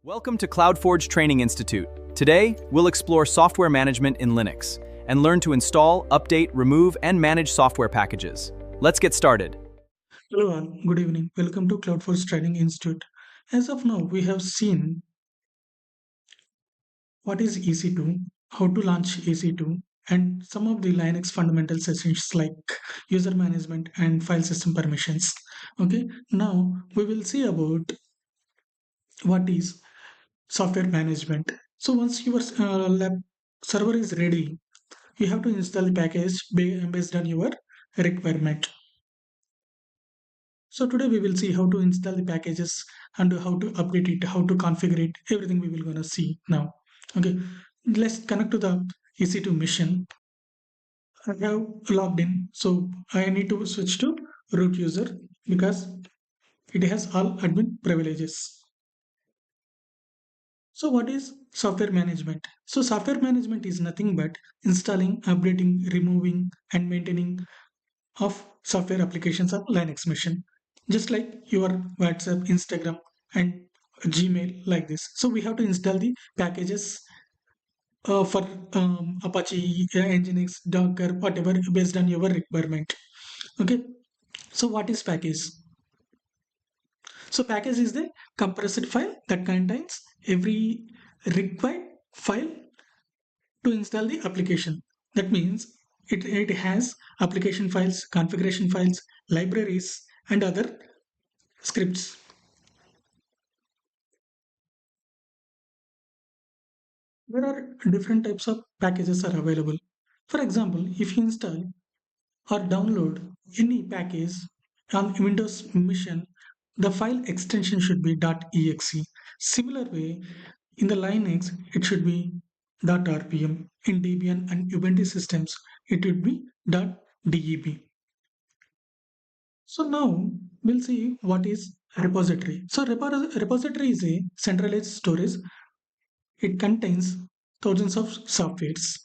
Welcome to CloudForge Training Institute. Today, we'll explore software management in Linux and learn to install, update, remove, and manage software packages. Let's get started. Hello all, good evening. Welcome to CloudForge Training Institute. As of now, we have seen what is EC2, how to launch EC2, and some of the Linux fundamental sessions like user management and file system permissions. Okay, now we will see about what is software management. So once your lab server is ready, you have to install the package based on your requirement. So today we will see how to install the packages and how to update it, how to configure it, everything we will gonna see now. Okay, let's connect to the EC2 mission. I have logged in, so I need to switch to root user because it has all admin privileges. So what is software management? So software management is nothing but installing, updating, removing, and maintaining of software applications of Linux machine, just like your WhatsApp, Instagram, and Gmail, like this. So we have to install the packages for Apache, Nginx, Docker, whatever based on your requirement. Okay. So what is package? So package is the compressed file that contains every required file to install the application. That means it has application files, configuration files, libraries, and other scripts. There are different types of packages are available. For example, if you install or download any package on Windows machine, the file extension should be .exe. Similar way, in the Linux, it should be .rpm. In Debian and Ubuntu systems, it would be .deb. So now we'll see what is repository. So repository is a centralized storage. It contains thousands of softwares.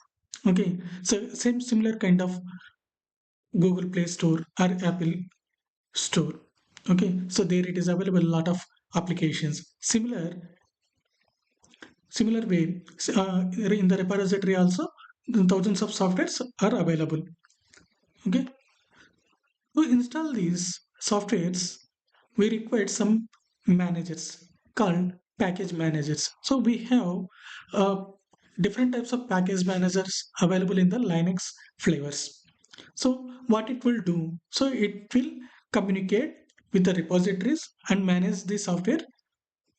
Okay, so same similar kind of Google Play Store or Apple Store. Okay, so there it is available a lot of applications. Similar way, in the repository also thousands of softwares are available. Okay, to install these softwares, we require some managers called package managers. So we have uh, different types of package managers available in the Linux flavors. So what it will do? So it will communicate with the repositories and manage the software.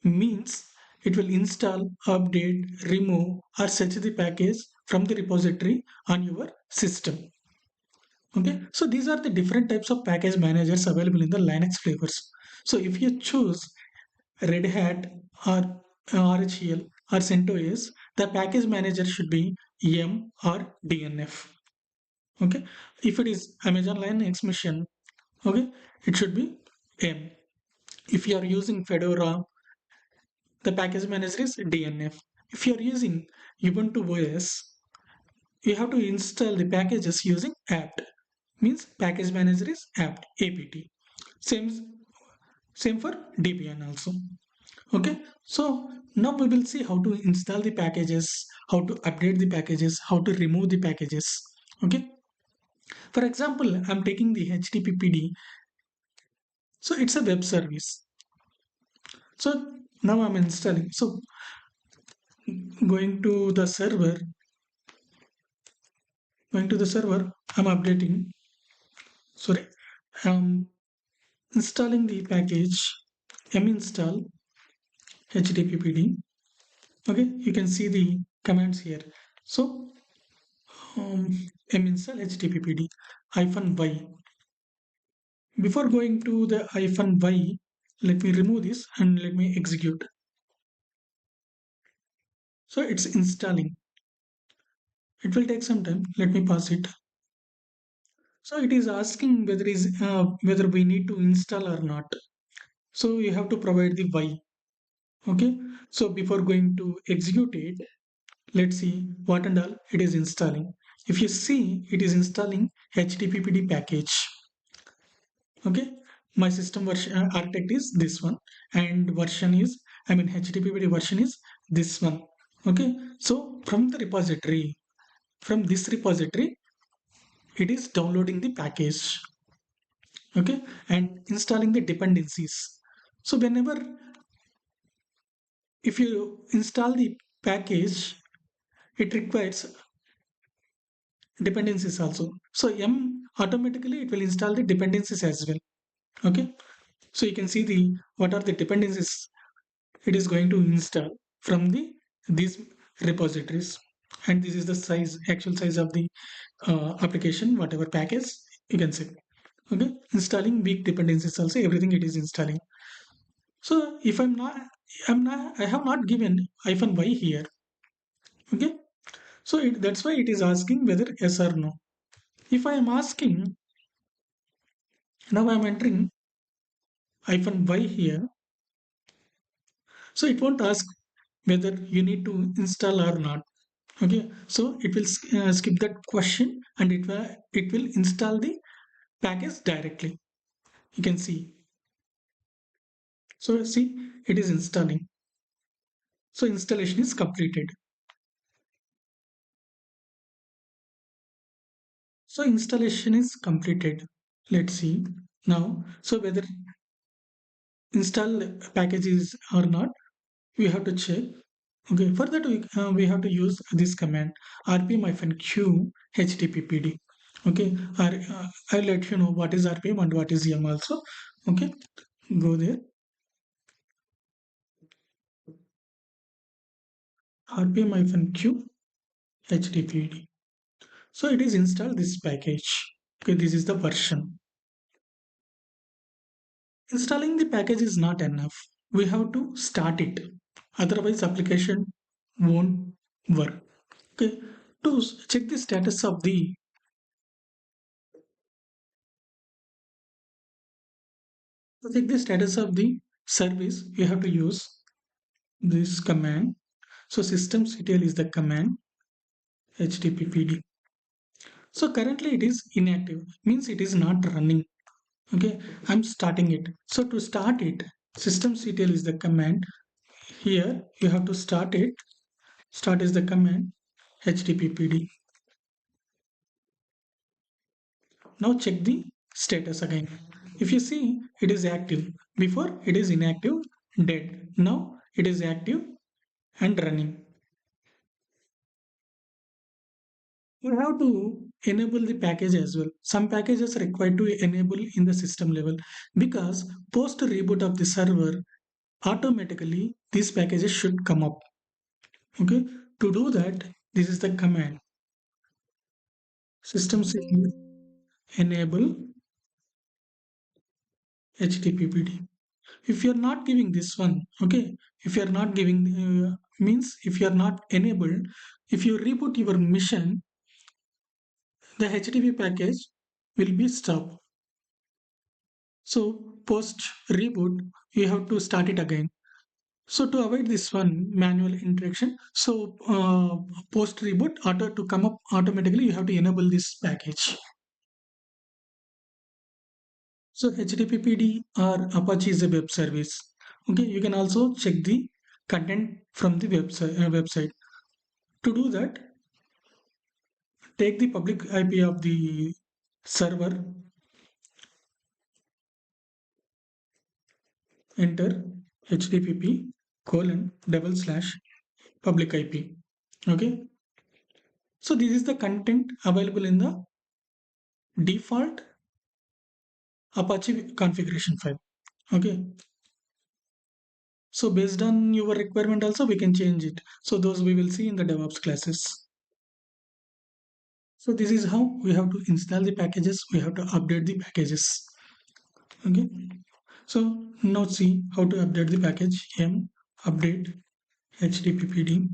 Means it will install, update, remove, or search the package from the repository on your system. Okay, so these are the different types of package managers available in the Linux flavors. So if you choose Red Hat or RHEL or CentOS, the package manager should be M or DNF. Okay, if it is Amazon Linux machine, okay, it should be M. If you are using Fedora, the package manager is DNF. If you are using Ubuntu OS, you have to install the packages using apt. Means package manager is apt. Same same for Debian also. Okay, so now we will see how to install the packages, how to update the packages, how to remove the packages. Okay, for example, I'm taking the HTTPD. So it's a web service. So now I'm installing. So going to the server, I'm updating. Sorry, I'm installing the package minstall HTTPD. Okay, you can see the commands here. So minstall HTTPD -y. Before going to the -y, let me remove this and let me execute. So it's installing. It will take some time. Let me pause it. So it is asking whether we need to install or not. So you have to provide the y. Okay. So before going to execute it, let's see what and all it is installing. If you see, it is installing HTTPD package. Okay, my system version architect is this one, and version is HTTP version is this one. Okay, so from the repository, from this repository, it is downloading the package. Okay, and installing the dependencies. So whenever, if you install the package, it requires dependencies also. So M automatically it will install the dependencies as well. Okay, so you can see the what are the dependencies it is going to install from the these repositories, and this is the size, actual size of the application, whatever package you can see. Okay, installing weak dependencies also, everything it is installing. So if I have not given hyphen y here. Okay, so that's why it is asking whether yes or no. If I am asking, now I am entering hyphen y here, so it won't ask whether you need to install or not. Okay, so it will skip that question, and it will install the package directly. You can see, so see, it is installing. So installation is completed. So installation is completed. Let's see now, so whether install package is or not, we have to check. Okay, for that we have to use this command rpm-q httpd. Okay, I'll let you know what is rpm and what is yum also. Okay, go there, rpm-q httpd. So it is installed this package. Okay, this is the version. Installing the package is not enough. We have to start it. Otherwise, application won't work. Okay, to check the status of the, to check the status of the service, we have to use this command. So systemctl is the command httpd. So currently it is inactive, means it is not running. Okay, I'm starting it. So to start it, systemctl is the command. Here you have to start it. Start is the command httpd. Now check the status again. If you see, it is active. Before it is inactive, dead. Now it is active and running. You have to enable the package as well. Some packages are required to enable in the system level, because post reboot of the server, automatically these packages should come up. Okay, to do that, this is the command systemctl enable httpd. If you are not giving this one, okay, if you are not giving means if you are not enabled, if you reboot your mission, the http package will be stopped. So post reboot you have to start it again. So to avoid this one manual interaction, so post reboot auto to come up automatically, you have to enable this package. So HTTPD or Apache is a web service. Okay, you can also check the content from the website. To do that, take the public IP of the server, enter http colon double slash public IP. Okay, so this is the content available in the default Apache configuration file. Okay, so based on your requirement also we can change it. So those we will see in the DevOps classes. So this is how we have to install the packages, we have to update the packages. Okay, so now see how to update the package. M update httpd.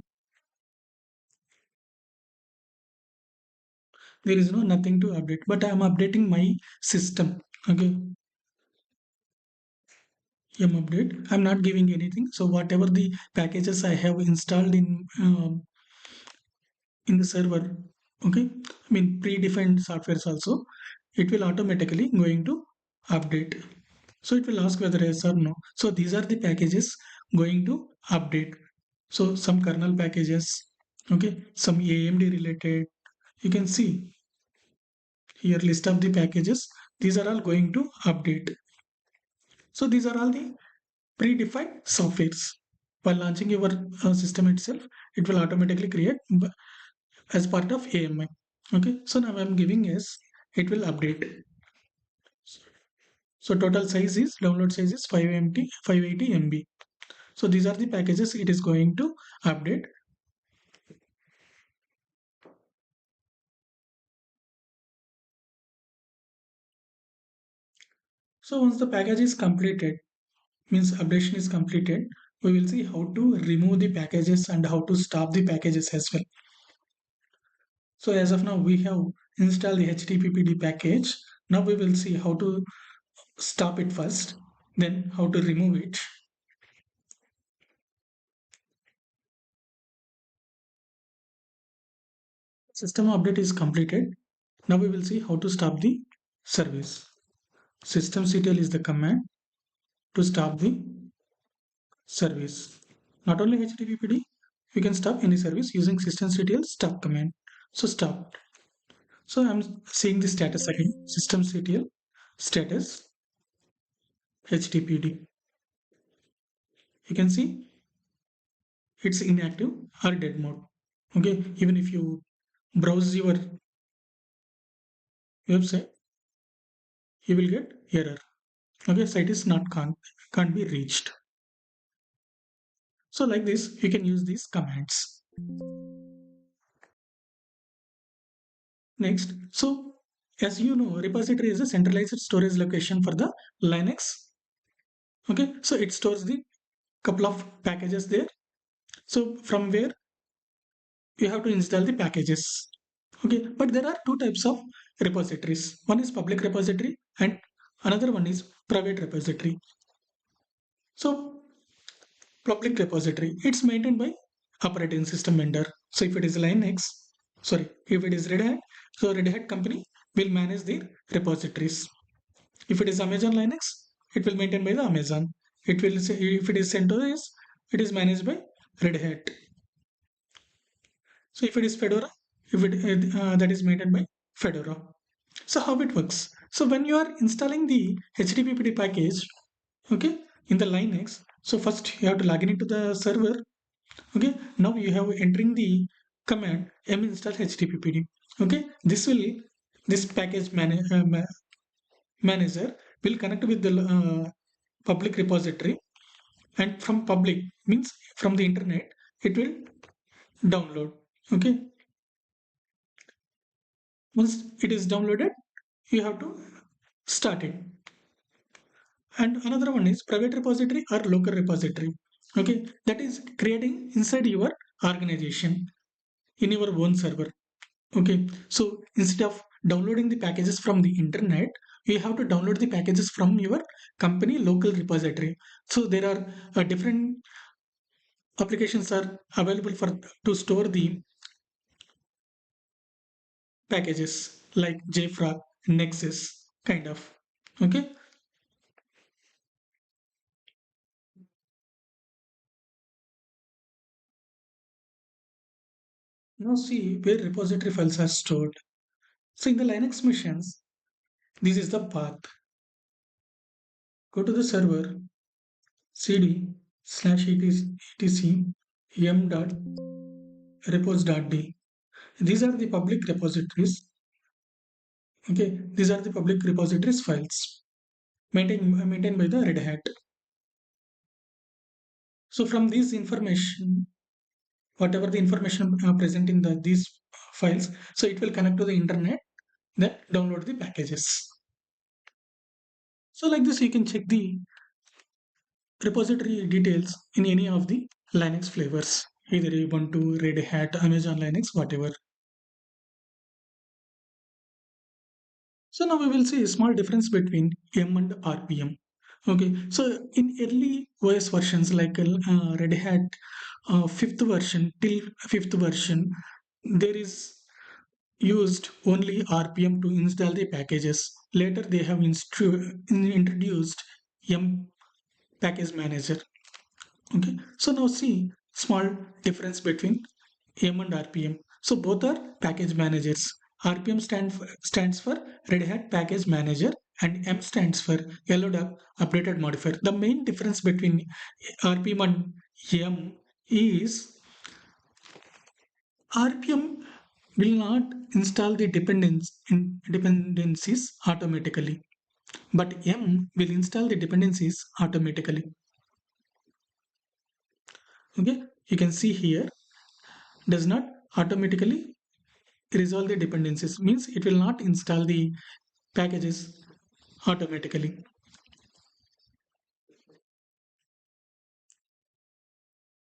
There is nothing to update, but I am updating my system. Okay, M update, I'm not giving anything. So whatever the packages I have installed in the server, okay, I mean predefined softwares also, it will automatically going to update. So it will ask whether yes or no. So these are the packages going to update. So some kernel packages, okay, some AMD related, you can see here list of the packages. These are all going to update. So these are all the predefined softwares. While launching your system itself, it will automatically create as part of AMI. Okay, so now I'm giving yes, it will update. So total size is download size is 580 MB. So these are the packages it is going to update. So once the package is completed, means updation is completed, we will see how to remove the packages and how to stop the packages as well. So as of now, we have installed the HTTPD package. Now we will see how to stop it first, then how to remove it. System update is completed. Now we will see how to stop the service. Systemctl is the command to stop the service. Not only HTTPD, you can stop any service using systemctl stop command. So stop. So I'm seeing the status again. Systemctl status HTTPD. You can see it's inactive or dead mode. Okay, even if you browse your website, you will get error. Okay, site is not can't be reached. So like this, you can use these commands. Next, so as you know, repository is a centralized storage location for the Linux. Okay, so it stores the couple of packages there. So from where you have to install the packages. Okay, but there are two types of repositories. One is public repository and another one is private repository. So public repository, it's maintained by operating system vendor. So if it is Linux, sorry, if it is Red Hat, so Red Hat company will manage the repositories. If it is Amazon Linux, it will maintain by the Amazon. It will say if it is CentOS, it is managed by Red Hat. So if it is Fedora, if it that is maintained by Fedora. So how it works? So when you are installing the HTTP package, okay, in the Linux, so first you have to log in into the server. Okay, now you have entering the command minstall HTTP. Okay, this package manager will connect with the public repository, and from public means from the internet it will download. Okay, once it is downloaded, you have to start it. And another one is private repository or local repository. Okay, that is creating inside your organization in your own server. Okay, so instead of downloading the packages from the internet, you have to download the packages from your company local repository. So there are different applications are available for to store the packages like JFrog, Nexus, kind of. Okay, now see where repository files are stored. So in the Linux machines, this is the path. Go to the server cd /etc m dot repos.d. These are the public repositories. Okay, these are the public repositories files maintained by the Red Hat. So from this information, whatever the information present in these files, so it will connect to the internet, then download the packages. So like this, you can check the repository details in any of the Linux flavors, either Ubuntu, Red Hat, Amazon Linux, whatever. So now we will see a small difference between M and RPM. Okay, so in early OS versions like Red Hat fifth version till fifth version, there is used only RPM to install the packages. Later they have introduced M package manager. Okay, so now see small difference between M and RPM. So both are package managers. RPM stands for Red Hat Package Manager and M stands for LOW Updated Modifier. The main difference between RPM and M is RPM will not install the dependencies automatically, but M will install the dependencies automatically. Okay, you can see here does not automatically resolve the dependencies, means it will not install the packages automatically.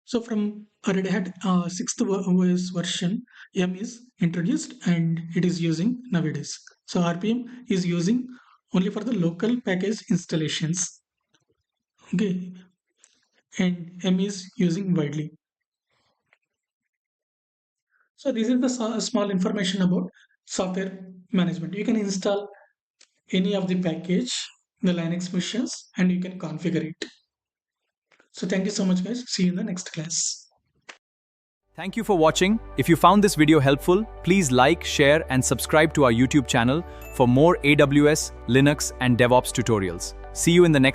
So from a Red Hat 6th OS version, M is introduced and it is using nowadays. So RPM is using only for the local package installations. Okay, and M is using widely. So this is the small information about software management. You can install any of the package, the Linux machines, and you can configure it. So thank you so much, guys. See you in the next class. Thank you for watching. If you found this video helpful, please like, share, and subscribe to our YouTube channel for more AWS, Linux, and DevOps tutorials. See you in the next